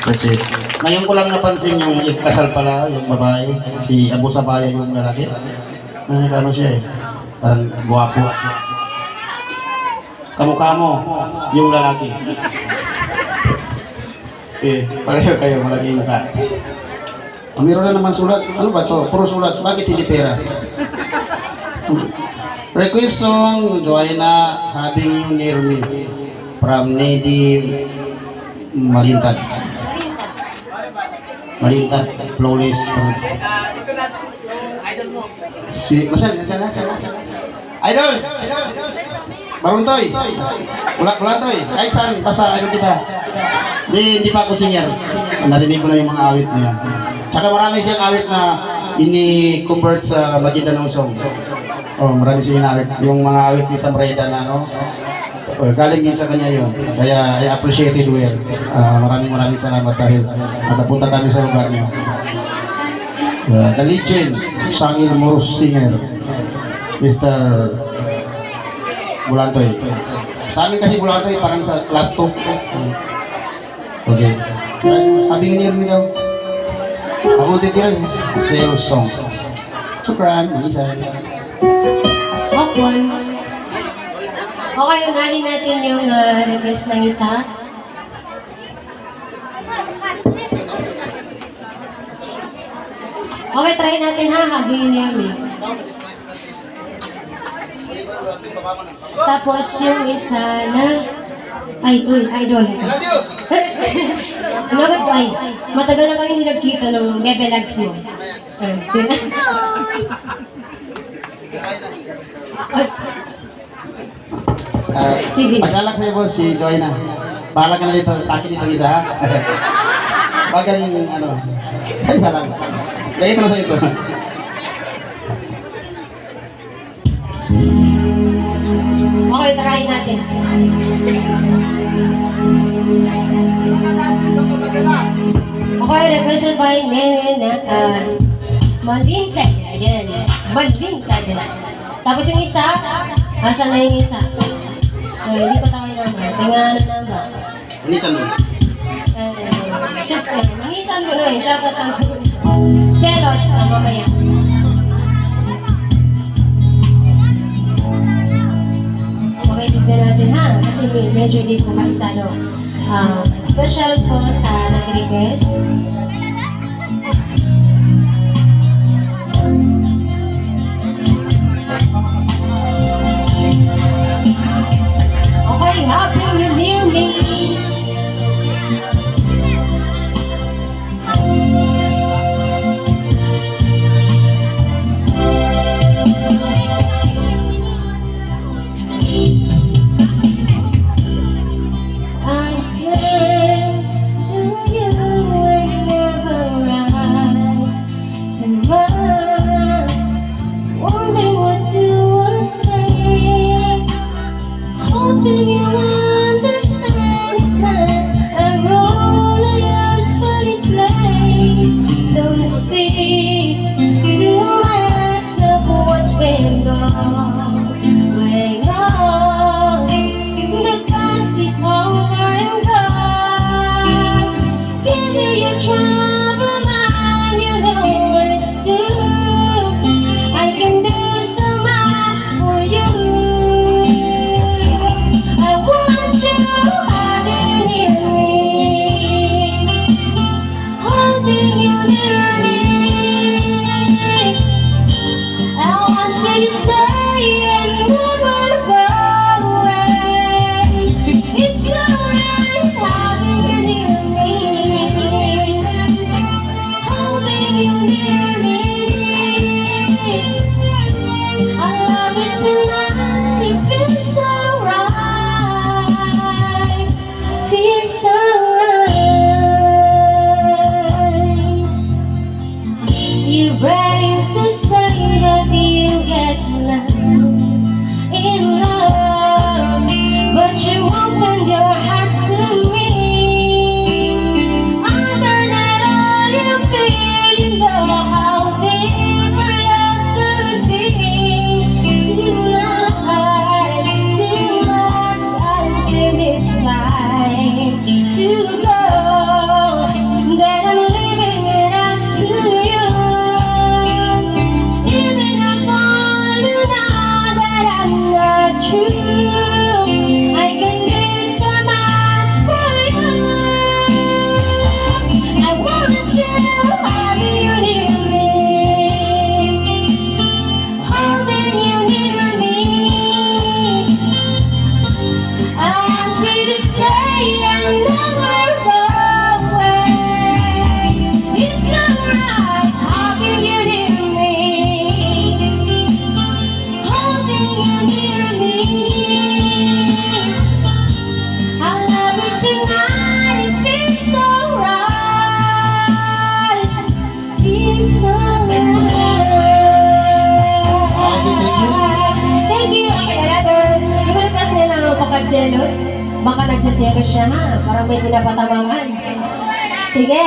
Kasi, ngayon ko lang napansin yung kasal pala, yung babae, si Abu Sabaya yung lalaki. Ano siya eh, parang guwapo. Kamukha mo, yung lalaki. Eh, pareho kayo, malaki yung mukha. Meron na naman sulat. Ano ba to? Puro sulat. Bakit hindi pera? Request song, Joanna, Having You Near Me. From Nady Malintag. Malintag, Flawless. Masan? Idol! Maruntoy! Ulat-ulatoy! Kahit saan, basta idol kita. Hindi pa ako singer. Narinig ko na yung mga awit niya. Tsaka marami siyang awit na ini-convert sa Maguindanao song. Oh, marami siyang awit. Yung mga awit ni Sam Reda na ano. Galing din sa kanya yun. Kaya I appreciate it well. Maraming salamat dahil nakapunta kami sa lugar niyo. The legend, Sangil Morus singer, Mr. Bulantoy. Sa amin kasi Bulantoy parang sa class 2. Okay. Having near me daw. Ako titira sales song. Sukran, Manisa. Hopon. Okay, unahin natin yung request ng isa. Okay, try natin ha, Having You Near Me. Tapos yung isa na idol. Ano ba ito ay? Matagal na kayo hindi nagkita ng Bebe Lags mo. Sige. Paglalak sa'yo boss, si Joanna. Bahala ka na dito, sa akin dito isa ha. Bagang ano, isa lang. Lagay ko na sa'yo ito. Okay, try natin. Okay, requested by Nene Malintag. Ayan. Malintag. Tapos yung isa, asan na yung isa? Hindi ko tayo naman. Tingnan na naman. Manisan mo. Manisan mo na eh. Shoutout sa mga Selos sa mamaya. Okay, tignan natin ha. Kasi medyo hindi po kami sa ano. Special po sa nag-request. Okay, Having You Near Me. I came to you siya ha. Parang may pinapatamaan. Sige.